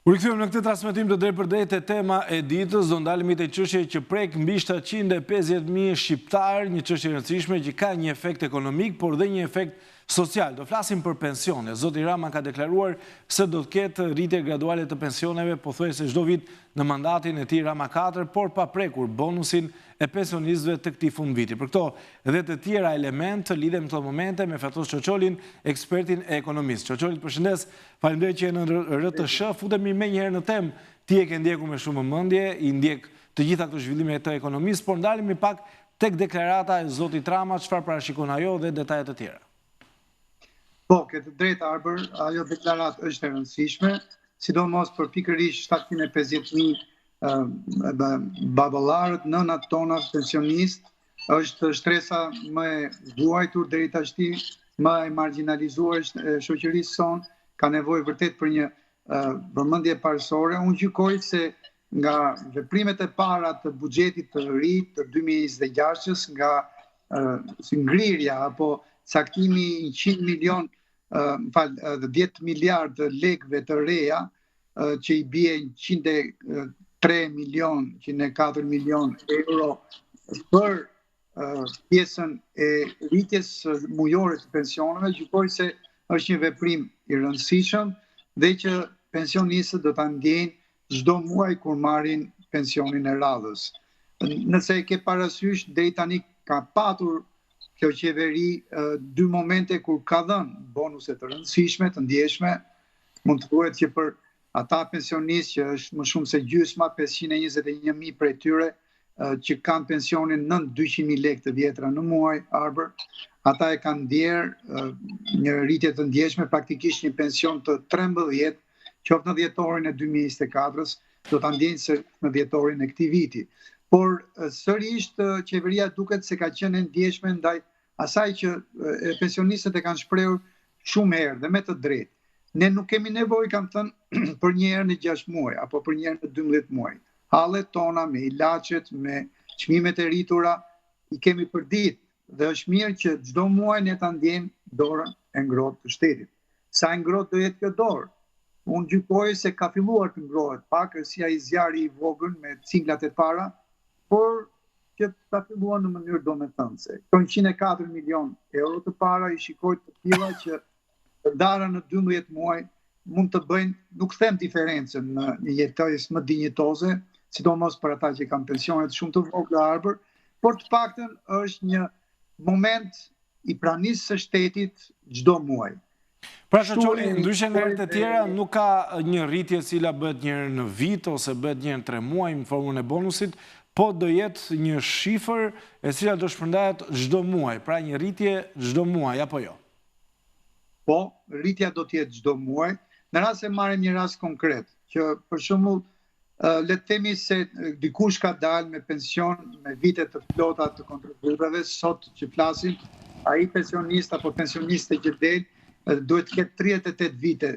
Kur rikthehemi në këtë transmetim të drejtpërdrejtë, tema e ditës do ndalemi te çështja që prek mbi 750.000 shqiptar, një çështje e rëndësishme që ka një efekt ekonomik, por dhe një efekt social. Do flasim për pensione. Zoti Rama ka deklaruar se do të ketë rritje graduale të pensioneve pothuajse çdo vit në mandatin e tij Rama 4, por pa prekur bonusin e pensionistëve të këtij fundviti. Për këto dhe të tjera elementë lidhem në këto momente me Fatos Çoçolin, ekspertin e ekonomisë. Çoçoli, përshëndes, faleminderit që je në RTS. Futemi më njëherë në temë. Ti e ke ndjekur me shumë vëmendje, i ndjek të gjitha këto zhvillime të ekonomisë, por ndalemi pak tek deklarata e zotit Rama, çfarë parashikon ajo dhe detajet të tjera. Po, këtë drejtë Arber, ajo deklarat është e rëndësishme, sidomos për pikërisht 750.000 baballarët, nënat tona, pensionistë, është shtresa më e vuajtur deri tashti, më e marginalizuar e shoqërisë sonë, ka nevojë vërtet për një vëmendje parësore. Unë gjykoj se nga veprimet e para të buxhetit të ri të 2026-s, nga ngrirja apo caktimi 100 milion 10 miliard lekëve të reja, që i bie 103 milion, 104 milion euro për pjesën e rritjes mujore të pensioneve, gjykoj se është një veprim i rëndësishëm dhe që pensionistët do ta ndjejnë çdo muaj kur marrin pensionin e radhës. Nëse e ke parasysh, deri tani ka patur kjo qeveri dy momente kur ka dhënë bonuse të rëndësishme, të ndjeshme. Mund të thuhet që për ata pensionistë që është më shumë se gjysma, 521.000 prej tyre që kanë pensionin nën 200.000 lekë të vjetra në muaj, Arber, ata e kanë ndjerë një rritje të ndjeshme, praktikisht një pension të 13, qoftë në dhjetorin e 2024-s, do ta ndjejnë së në dhjetorin e këtij viti. Por sërish qeveria duket se ka qenë ndjeshme ndaj asaj që pensionistët e kanë shprehur shumë herë dhe me të drejtë. Ne nuk kemi nevojë, kam thënë, për një herë në 6 muaj apo për një herë në 12 muaj. Hallet tona me ilaçet, me çmimet e rritura i kemi për ditë dhe është mirë që çdo muaj ne ta ndjejmë dorën e ngrohtë të shtetit. Sa e ngrohtë do jetë kjo dorë? Unë gjykoj se ka filluar të ngrohet pak, si ai zjarri i vogël me cinglat e para, por që ta filluar në mënyrë domethënëse. Këto 104 milion euro të para i shikoj të tilla që ndara në 12 muaj mund të bëjnë, nuk them diferencën në një jetesë më dinjitoze, sidomos për ata që kanë pensione shumë të vogla, Arber, por të paktën është një moment i pranisë së shtetit çdo muaj. Pra Çoçoli, ndryshe nga herët e tjera, nuk ka një rritje cila bëhet një herë në vit ose bëhet një herë në 3 muaj në formën e bonusit, po do jetë një shifër e cila do shpërndahet çdo muaj, pra një rritje çdo muaj apo jo? Po, rritja do të jetë çdo muaj. Në rast se marrim një rast konkret, që për shembull le të themi se dikush ka dalë me pension me vite të plota të kontributave, sot që flasim, ai pensionist apo pensioniste që del duhet të ketë 38 vite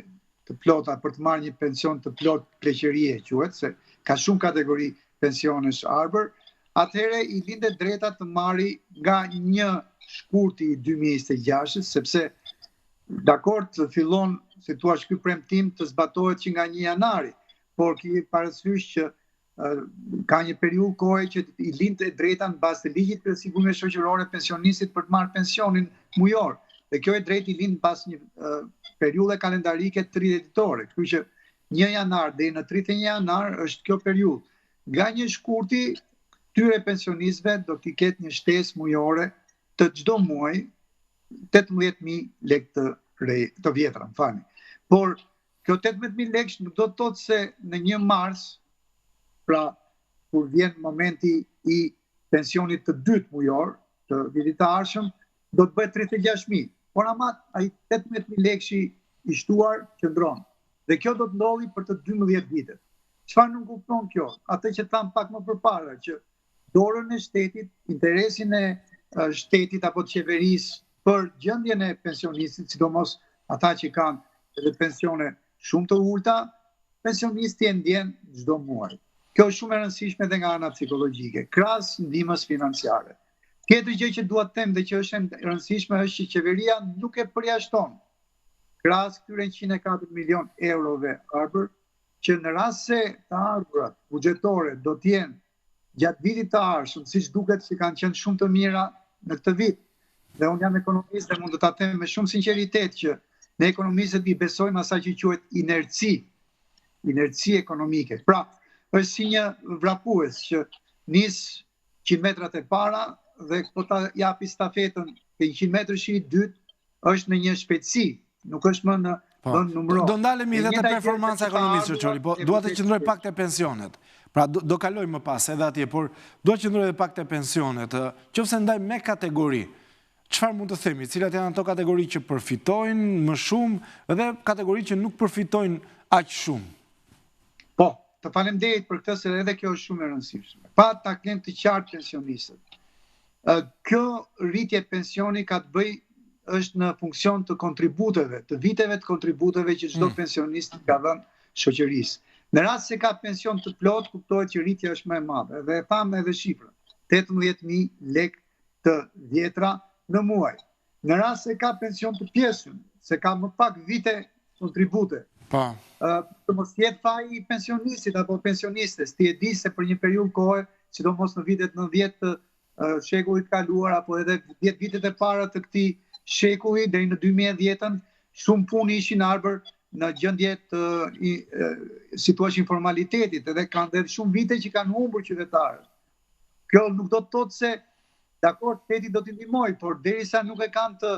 të plota për të marrë një pension të plot pleqërie, quhet, se ka shumë kategori pensionesh, Arber. Atëherë i lindet drejta të marrë nga 1 shkurti i 2026, sepse dakord fillon, si thua, ky premtim të zbatohet që nga 1 janari, por ki parasysh që ka një periudhë kohe që i lindet drejta në bazë të ligjit të sigurisë shoqërore pensionistit për të marrë pensionin mujor. Dhe kjo e drejtë i lind pas një periudhe kalendarike 30 ditore. Kështu që 1 janar deri në 31 janar është kjo periudhë. Nga 1 shkurti, këtyre pensionistëve do t'i ketë një shtesë mujore të çdo muaji 18.000 lekë të vjetra, më falni. Por kjo 18.000 lekë nuk do të thotë se në 1 mars, pra kur vjen momenti i pensionit të dytë mujor të vitit të ardhshëm, do të bëhet 36.000. Por ama ai 18.000 lekë i shtuar qëndron. Dhe kjo do të ndodhi për të 12 vitet. Çfarë nuk kupton kjo? Atë që tham pak më përpara, që dorën e shtetit, interesin e shtetit apo të qeverisë për gjendjen e pensionistit, sidomos ata që kanë edhe pensione shumë të ulta, pensionisti e ndjen çdo muaj. Kjo është shumë e rëndësishme edhe nga ana psikologjike, krahas ndihmës financiare. Tjetër gjë që dua të them dhe që është e rëndësishme është që qeveria nuk e përjashton krahas këtyre 104 milion eurove, Arber, që në rast se të ardhurat buxhetore do të jenë gjatë vitit të ardhshëm, siç duket që kanë qenë shumë të mira në këtë vit. Dhe unë jam ekonomist dhe mund të ta them me shumë sinqeritet që ne ekonomistët i besojmë asaj që quhet inerci ekonomike. Pra, është si një vrapues që nis 100 metrat e para dhe po ta japi stafetën ke 100 metrësh i dytë, është në një shpejtësi, nuk është më në vend numëror. Do ndalemi edhe te performanca ekonomike, Çoçoli, po dua të qëndroj pak te pensionet. Pra do kaloj më pas edhe atje, por dua të qëndroj edhe pak te pensionet. Qofse ndaj me kategori, çfarë mund të themi? Cilat janë ato kategori që përfitojnë më shumë dhe kategori që nuk përfitojnë aq shumë? Po, të faleminderit për këtë se edhe kjo është shumë e rëndësishme. Pa ta kenë të qartë pensionistët. Kjo rritje pensioni ka të bëjë është në funksion të kontributeve, të viteve të kontributeve që çdo pensionist ka dhënë shoqërisë. Në rast se ka pension të plot, kuptohet që rritja është më e madhe. Dhe e tham edhe shifrën, 18.000 lekë të vjetra në muaj. Në rast se ka pension të pjesëm, se ka më pak vite kontribute, të mos jetë faji i pensionistit apo pensionistes, ti e di se për një periudhë kohe, sidomos në vitet 90 të shekullit kaluar apo edhe 10 vitet e para të këtij shekulli deri në 2010-ën, shumë punë ishin arbër në gjendje të situash informalitetit, edhe kanë dhe shumë vite që kanë humbur qytetarët. Kjo nuk do të thotë se dakor, shteti do t'i ndihmojë, por derisa nuk e kanë të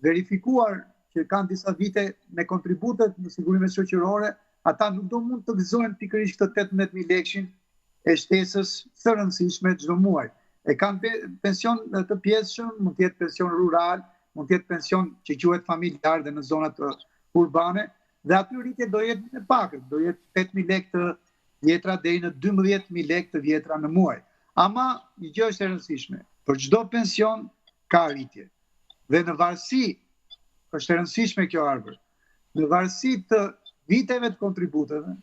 verifikuar që kanë disa vite me kontributet në sigurimet shoqërore, ata nuk do mund të gëzojnë pikërisht këtë 18.000 lekëshin e shtesës së rëndësishme çdo muaj. E kanë pension të pjesshëm, mund të jetë pension rural, mund të jetë pension që quhet familjar dhe në zonat urbane, dhe aty rritje do jetë më pak, do jetë 8.000 lekë të vjetra deri në 12.000 lekë të vjetra në muaj. Ama një gjë është e rëndësishme, për çdo pension ka rritje. Dhe në varësi, është e rëndësishme kjo arbër, në varësi të viteve të kontributeve,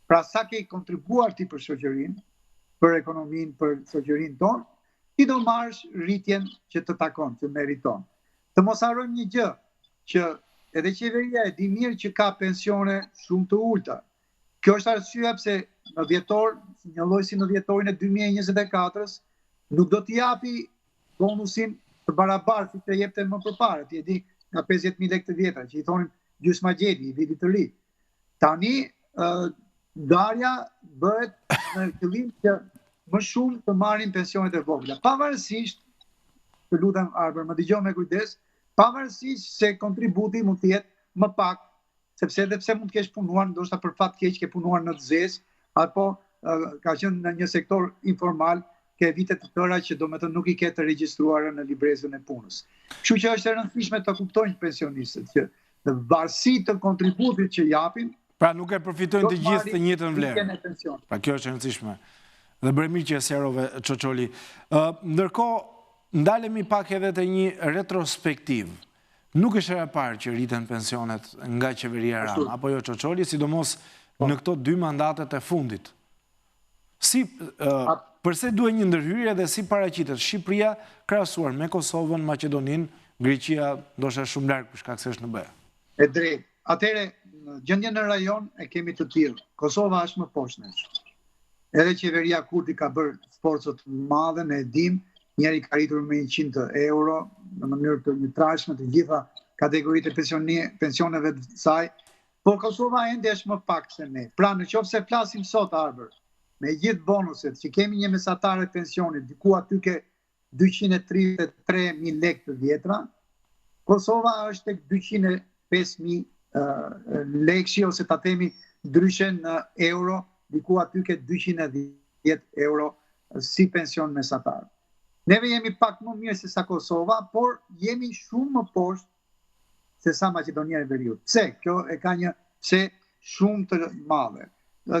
pra sa ke kontribuar ti për shoqërinë, për ekonominë, për shoqërinë tonë, ti do marrësh rritjen që të takon, që meriton. Të mos harrojmë një gjë, që edhe qeveria e di mirë që ka pensione shumë të ulta. Kjo është arsyeja pse në dhjetor, një lloj si në dhjetorin e 2024-s, nuk do t'i japi bonusin të barabartë që jepte më përpara, ti e di nga 50.000 lekë të vjetra, që i thonin gjysma gjeli, i vitit të ri. Tani ndarja bëhet në qëllim që më shumë të marrin pensionet e vogla. Pavarësisht, të lutem Arber, më dëgjoj me kujdes, pavarësisht se kontributi mund të jetë më pak, sepse edhe pse mund të kesh punuar, ndoshta për fat keq ke punuar në zez, apo ka qenë në një sektor informal, ke vite të tëra që domethënë nuk i ke të regjistruara në librezën e punës. Kështu që është e rëndësishme të kuptojnë pensionistët që në varësi të kontributit që japin, pra nuk e përfitojnë të gjithë të njëjtën vlerë. Pra kjo është e rëndësishme. Dhe bëre mirë që e sqarove, Çoçoli. Ndërkohë, ndalemi pak edhe te një retrospektiv. Nuk është hera e parë që rriten pensionet nga qeveria Rama, apo jo Çoçoli, sidomos në këto 2 mandatet e fundit. Përse duhet një ndërhyrje dhe si paraqitet Shqipëria krahasuar me Kosovën, Maqedoninë, Greqia ndoshta shumë larg për shkak se është në B. E drejtë. Atëherë, gjendjen në rajon e kemi të tillë. Kosova është më poshtë nesh. Edhe qeveria Kurti ka bërë sforca të mëdha, ne e dim, njëri ka rritur me 100 euro në mënyrë të njëtrajtshme të gjitha kategoritë e pensioneve të saj, por Kosova ende është më pak se ne. Pra nëse flasim sot Arber, me gjithë bonuset që kemi një mesatare pensionit, diku aty ke 233.000 lekë të vjetra, Kosova është tek 205.000 lekë, ose ta themi ndryshe në euro, diku aty ke 210 euro si pension mesatar. Neve jemi pak më mirë se sa Kosova, por jemi shumë më poshtë se sa Maqedonia e Veriut. Pse? Kjo e ka një pse shumë të madhe.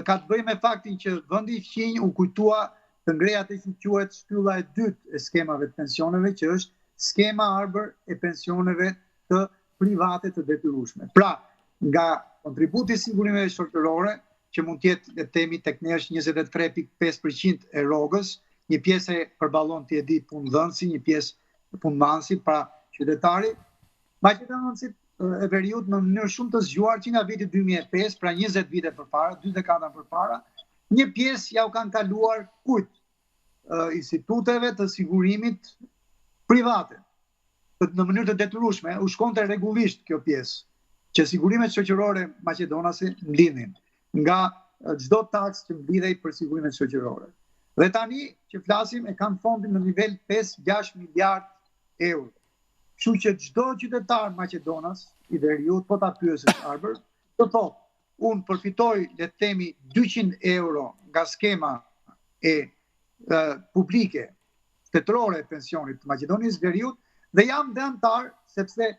Ka të bëjë me faktin që vendi i fqinj u kujtua të ngrej atë që quhet shtylla e dytë e skemave të pensioneve, që është skema Arber e pensioneve të private të detyrueshme. Pra, nga kontributi i sigurimeve shoqërore, që mund të jetë, le të themi, tek ne është 23.5% e rrogës, një pjesë e përballon ti e di punëdhënësi, një pjesë punëmarrësi, pra qytetari, maqedonësit e veriut në mënyrë shumë të zgjuar që nga viti 2005, pra 20 vite përpara, 2 dekada përpara, një pjesë ja u kanë kaluar kujt? Instituteve të sigurimit private. Në mënyrë të detyrueshme, u shkonte rregullisht kjo pjesë, që sigurimet shoqërore maqedonase mblidhin nga çdo taks që mblidhej për sigurimet shoqërore. Dhe tani që flasim e kanë fondin në nivel 5-6 miliard euro. Kështu që çdo qytetar Maqedonas i veriut, po ta pyesësh Arber, do thotë, unë përfitoj, le të themi, 200 euro nga skema e publike shtetërore e pensionit të Maqedonisë veriut dhe jam dëmtar sepse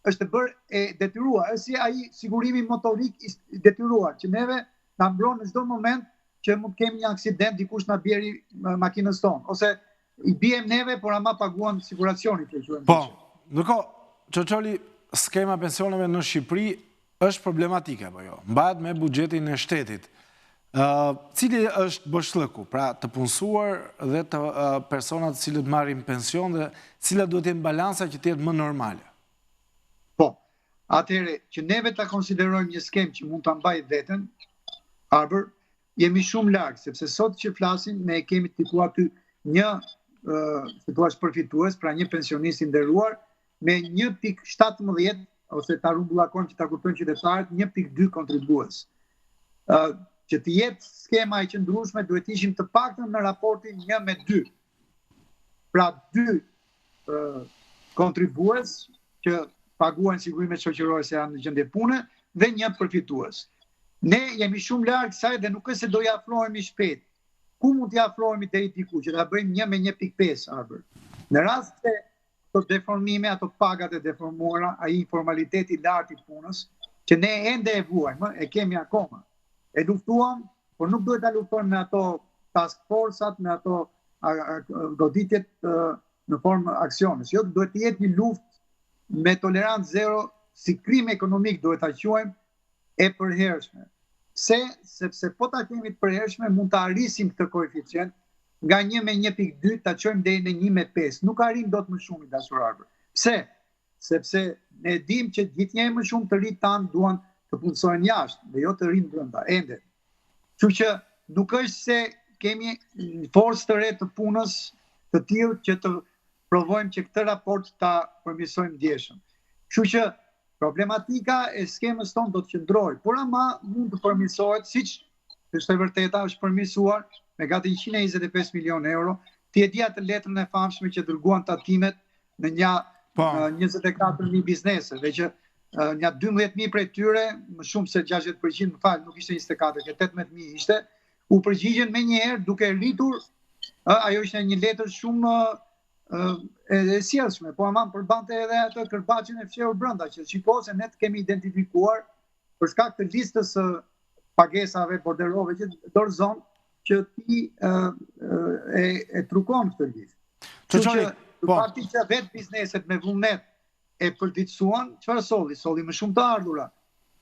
është bërë e detyruar, si ai sigurimi motorik i detyruar, që neve na mbron në çdo moment që mund të kemi një aksident, dikush na bjeri makinës tonë, ose i biem neve, por ama paguan siguracionit. Po, ndërkohë, Çoçoli, skema pensioneve në Shqipëri është problematike, apo jo? Mbahet me buxhetin e shtetit. Cili është bëshllëku, pra të punësuar dhe të personat të cilët marrin pension dhe cilat duhet të jenë balanca që të jetë më normale? Po, atëherë që neve ta konsiderojmë një skemë që mund ta mbajë veten, Arber, jemi shumë larg, sepse sot që flasim ne kemi tipua aty një situash përfitues, pra një pensionist i nderuar me 1.17 ose ta rumbullakojmë që ta kuptojnë qytetarët 1.2 kontribues. Që të jetë skema e qëndrueshme duhet ishim të paktën në raportin 1:2. Pra 2 kontribues që paguajnë sigurimet shoqërore se janë në gjendje pune dhe një përfitues. Ne jemi shumë larg kësaj dhe nuk është se do i afrohemi shpejt. Ku mund t'i afrohemi deri diku që ta bëjmë 1 me 1.5 Arber. Në rast se ato deformime, ato pagat e deformuara, ai informaliteti i lartë i punës, që ne ende e vuajmë, e kemi akoma. E luftuam, por nuk duhet ta luftojmë me ato task force-at, me ato goditjet në formë aksionës. Jo, duhet të jetë një luftë me tolerancë zero, si krim ekonomik duhet ta quajmë, e përhershme. Sepse po ta kemi të përhershme, mund të arrisim këtë koeficient nga 1 me 1.2 ta çojmë deri në 1 me 5. Nuk arrim dot më shumë i dashur Arber. Pse? Sepse ne dim që gjithnjë më shumë të rinj tan duan të punësojnë jashtë, dhe jo të rinë brenda, ende. Kështu që nuk është se kemi forcë të re të punës të tillë që të provojmë që këtë raport ta përmirësojmë ndjeshëm. Kështu që problematika e skemës tonë do të qëndrojë, por ama mund të përmirësohet, siç është e vërteta, është përmirësuar me gati 125 milion euro. Ti e di atë letrën e famshme që dërguan tatimet në një 24.000 biznese, dhe që një 12.000 prej tyre, më shumë se 60%, më falë, nuk ishte 24, që 18.000 ishte, u përgjigjen me njëherë duke rritur, ajo ishte një letër shumë e sjellshme, po ama përbante edhe atë kërbaçin e fshehur brenda, që shiko se ne të kemi identifikuar për shkak të listës së pagesave borderove që dorëzon që ti e trukon këtë listë. Kështu që fakti që vetë bizneset me vullnet e përditësuan, çfarë solli? Solli më shumë të ardhura.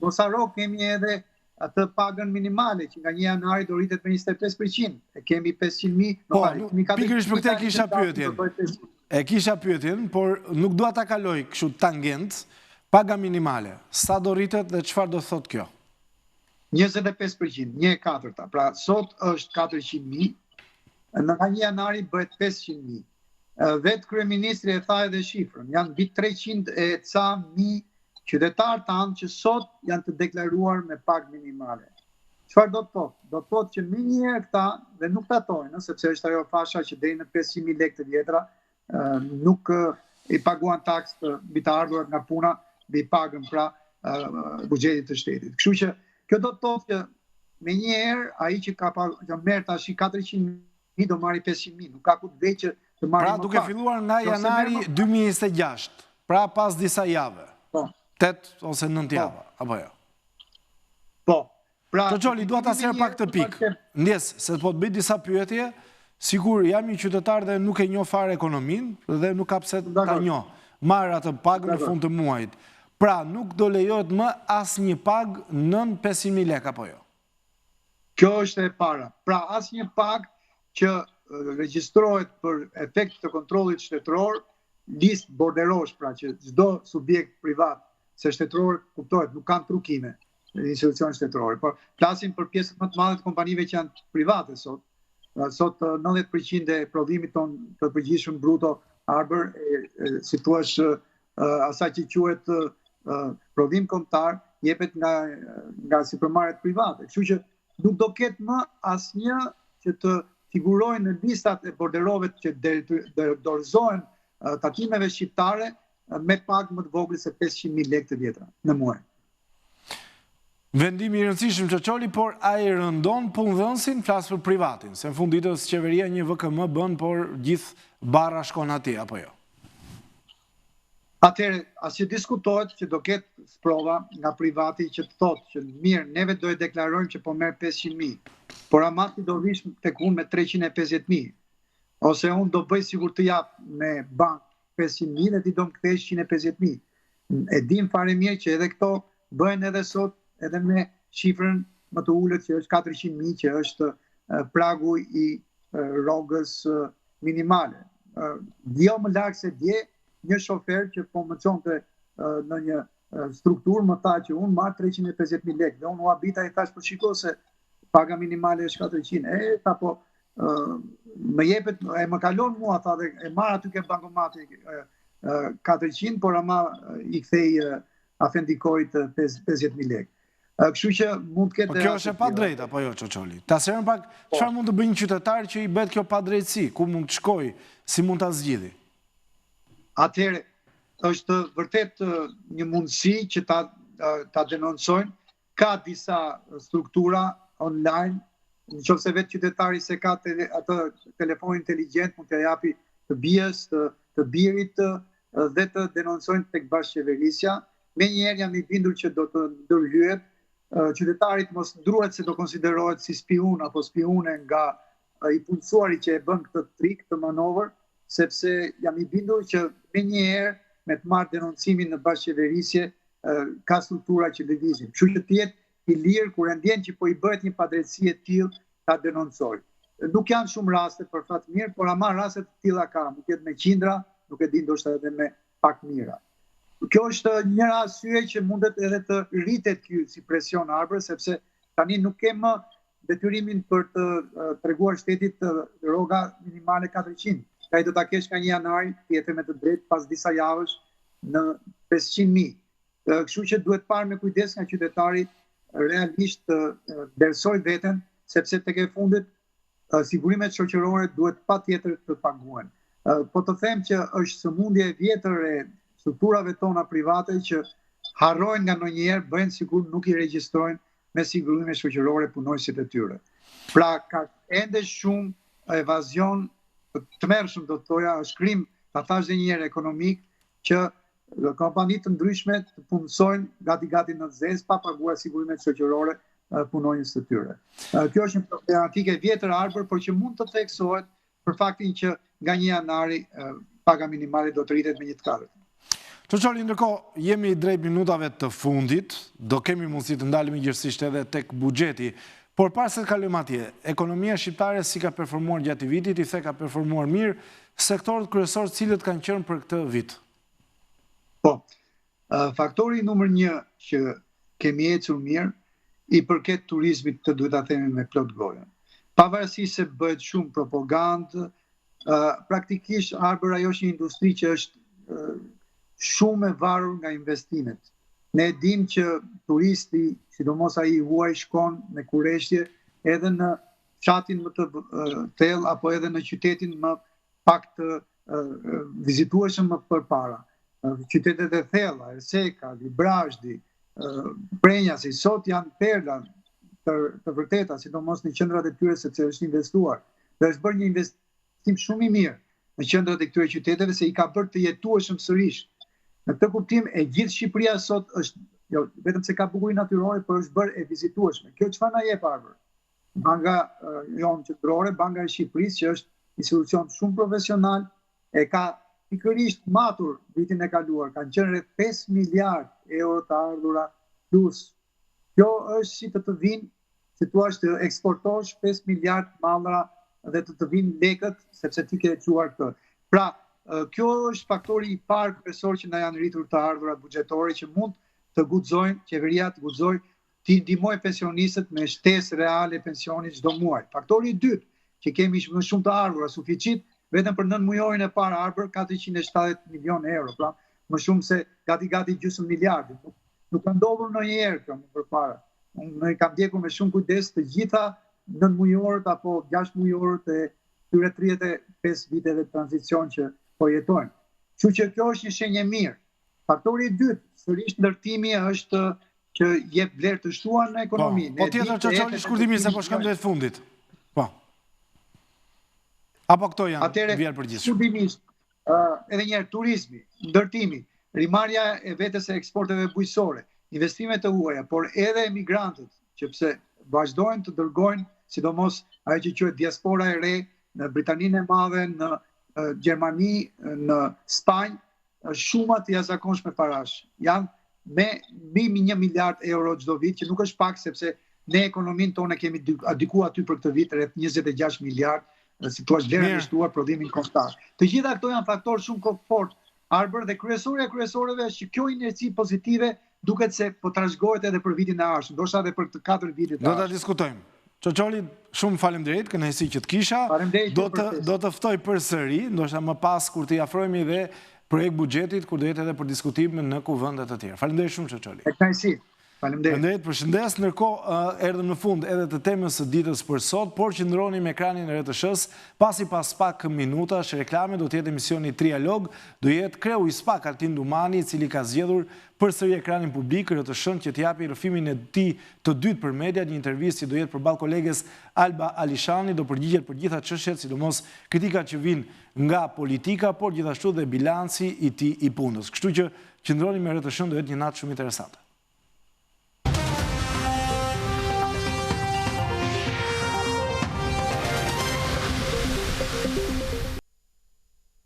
Mos haro, kemi edhe atë pagën minimale që nga 1 janari do rritet me 25%. E kemi 500.000. Po, pikërisht për këtë kisha pyetjen. E kisha pyetjen, por nuk dua ta kaloj kështu tangent, paga minimale. Sa do rritet dhe çfarë do thotë kjo? 25%, 1/4. Pra sot është 400.000, nga 1 janari bëhet 500.000. Vetë kryeministri e tha edhe shifrën, janë mbi 300 e ca mijë qytetarë tanë që sot janë të deklaruar me pagë minimale. Çfarë do të thotë? Do të thotë që më njëherë këta dhe nuk tatojnë, sepse është ajo fasha që deri në 500.000 lekë të vjetra nuk i paguan taksë të mbi të ardhurat nga puna mbi pagën pra buxhetit të shtetit. Kështu që kjo do të thotë që me njëherë ai që ka merr tash 400.000 do marri 500.000, nuk ka ku të veç që të marri më pak. Pra duke filluar nga janari 2026, pra pas disa jave. 8 ose 9 java, apo jo? Po. Çoçoli, dua ta sjer pak të pikë. Ndjes, se po të bëj disa pyetje, sigur jam një qytetar dhe nuk e njoh fare ekonominë dhe nuk ka pse ta njoh. Marr atë pagën në fund të muajit. Pra, nuk do lejohet më asnjë pagë nën 500.000 lekë, apo jo? Kjo është e para. Pra, asnjë pagë që regjistrohet për efekt të kontrollit shtetëror, listë borderosh, pra që çdo subjekt privat se shtetërorët kuptohet, nuk kanë trukime institucionet shtetërore, por flasim për pjesët më të madhe të kompanive që janë private sot. Sot 90% e prodhimit ton të përgjithshëm bruto arbër, si thua asaj që quhet prodhim kombëtar, jepet nga sipërmarrjet private. Kështu që nuk do ketë më asnjë që të figurojnë në listat e borderove që dorëzohen takimeve shqiptare me pagë më të vogël se 500.000 lekë të vjetra në muaj. Vendimi i rëndësishëm Çoçoli, por a i rëndon punëdhënësin, flas për privatin, se në fund ditës qeveria një VKM bën, por gjithë barra shkon atje, apo jo? Atëherë, asgjë diskutohet që do ketë sprova nga privati që të thotë që mirë, neve do e deklarojmë që po merr 500.000, por amati do vish tek unë me 350.000. Ose unë do bëj sigur të jap me bank 500.000 dhe ti do më kthesh 150.000. E dim fare mirë që edhe këto bëhen edhe sot edhe me shifrën më të ulët që është 400.000, që është pragu i rrogës minimale. Jo më larg se dje, një shofer që po më çonte në një strukturë më tha që unë marr 350.000 lekë dhe unë u habita i thash për shiko se paga minimale është 400. Tha po më jepet, më kalon mua, tha, dhe e marr aty ke bankomati 400, por ama i kthej afendikojt 50.000 lekë. Kështu që mund të ketë... Kjo është e pa drejt, apo jo, Çoçoli? Ta serën pak, çfarë mund të bëjë një qytetar që i bëhet kjo pa drejtësi? Ku mund të shkojë? Si mund ta zgjidhë? Atëherë, është vërtet një mundësi që ta denoncojnë. Ka disa struktura online, nëse vetë qytetari se ka atë telefon inteligjent, mund të japi të bijës, të birit dhe të denoncojnë tek bashkëqeverisja. Menjëherë jam i bindur që do të ndërhyet qytetarit, mos ndruhet se do konsiderohet si spiun apo spiune nga i punësuari që e bën këtë trik, të manovër, sepse jam i bindur që menjëherë me të marrë denoncimin në bashkëqeverisje ka struktura që lëvizin. Kështu që të jetë i lirë kur e ndjen që po i bëhet një padrejtësi e tillë, ta denoncoj. Nuk janë shumë raste për fat mirë, por ama raste të tilla ka, mund të jetë me qindra, nuk e di, ndoshta edhe me pak mira. Kjo është një arsye që mundet edhe të rritet ky si presion arbër, sepse tani nuk ke më detyrimin për të treguar shtetit rroga minimale 400. Ai do ta kesh nga 1 janari, tjetër me të drejtë pas disa javësh në 500.000. Kështu që duhet parë me kujdes nga qytetari realisht të vlerësoj veten, sepse tek e fundit sigurimet shoqërore duhet patjetër të paguhen. Po të them që është sëmundje e vjetër e strukturave tona private që harrojnë nga ndonjëherë, bëjnë sikur nuk i regjistrojnë me sigurime shoqërore punonësit e tyre. Pra ka ende shumë evazion të tmerrshëm, do të thoja, është krim, ta thash edhe një herë, ekonomik, që kompani të ndryshme të punësojnë gati në zezë pa paguar sigurimet shoqërore punonjës të tyre. Kjo është një problematikë e vjetër arbër, por që mund të theksohet për faktin që nga 1 janari paga minimale do të rritet me 1 të katërt. Çoçoli, ndërkohë jemi drejt minutave të fundit, do kemi mundësi të ndalemi gjithsesi edhe tek buxheti, por para se të kalojmë atje, ekonomia shqiptare si ka performuar gjatë vitit, i the ka performuar mirë, sektorët kryesorë cilët kanë qenë për këtë vit? Po, faktori numër 1 që kemi ecur mirë i përket turizmit, të duhet ta themi me plot gojë. Pavarësisht se bëhet shumë propagandë, praktikisht arbër ajo është një industri që është shumë e varur nga investimet. Ne dim që turisti, sidomos ai i huaj, shkon me kurreshtje edhe në fshatin më të thellë apo edhe në qytetin më pak të vizitueshëm më përpara. Qytetet e thella, Erseka, Librazhdi, Prenjasi, sot janë perla të vërteta, sidomos në qendrat e tyre, sepse është investuar. Dhe është bërë një investim shumë i mirë në qendrat e këtyre qyteteve, se i ka bërë të jetueshëm sërish. Në këtë kuptim, e gjithë Shqipëria sot është, jo, vetëm se ka bukurinë natyrore, por është bërë e vizitueshme. Kjo çfarë na jep arbër? Banka jonë qendrore, Banka e Shqipërisë, që është institucion shumë profesional, e ka pikërisht matur vitin e kaluar, kanë qenë rreth 5 miliard euro të ardhura plus. Kjo është si të vinë, si thua, të eksportosh 5 miliard mallra dhe të vinë lekët, sepse ti ke quar këtë. Pra, kjo është faktori i parë kryesor që na janë rritur të ardhurat buxhetore, që mund të guxojnë, qeveria të guxojë të ndihmojë pensionistët me shtesë reale pensionit çdo muaj. Faktori i dytë, që kemi më shumë të ardhura, suficit, vetëm për 9 mujorin e parë arbër 470 milion euro, pra më shumë se gati gjysmë miliardi. Nuk ka ndodhur ndonjëherë kjo më përpara. Unë kam ndjekur me shumë kujdes të gjitha 9 mujorët apo 6 mujorët e këtyre 35 viteve tranzicion që po jetojmë. Kështu që kjo është një shenjë e mirë. Faktori i dytë, sërish ndërtimi është që jep vlerë të shtuar në ekonomi. Po tjetër Çoçoli shkurtimisht se po shkojmë drejt fundit. Po. Apo këto janë vjerë përgjithshme. Shkurtimisht, edhe njerë turizmi, ndërtimi, rimarrja e vetës e eksporteve bujqësore, investimet të huaja, por edhe emigrantët, që pse vazhdojnë të dërgojnë, sidomos ajo që quhet diaspora e re në Britaninë e Madhe, në Gjermani, në Spanjë, shumë të jashtëzakonshme parash. Janë me mbi 1 miliard euro çdo vit, që nuk është pak sepse ne ekonominë tonë kemi adikuar aty për këtë vit rreth 26 miliard, si thua vlerën e shtuar prodhimin kombëtar. Të gjitha këto janë faktorë shumë fort arbër dhe kryesorja e kryesorëve është që kjo inerci pozitive duket se po trashëgohet edhe për vitin e ardhshëm, ndoshta edhe për të 4 vitet e ardhshëm. Do ta diskutojmë. Çoçoli, shumë faleminderit, kënaqësi që të kisha. Do të ftoj përsëri, ndoshta më pas kur të afrohemi dhe projekt buxhetit, kur do jetë edhe për diskutim në kuvende të tjera. Faleminderit shumë Çoçoli. Kënaqësi. Faleminderit, përshëndes. Ndërkohë erdhëm në fund edhe të temës së ditës për sot, por qëndroni me ekranin e RTS-s, pasi pas pak minutash reklame do të jetë emisioni Trialog, do jetë kreu i SPAK Artin Dumani, i cili ka zgjedhur përsëri ekranin publik RTS-n që të japi rrëfimin e tij të dytë për media, një intervistë që do jetë përballë koleges Alba Alishani, do përgjigjet për gjitha çështjet, sidomos kritikat që vijnë nga politika, por gjithashtu dhe bilanci i tij i punës. Kështu që qëndroni me RTS-n, do jetë një natë shumë interesante.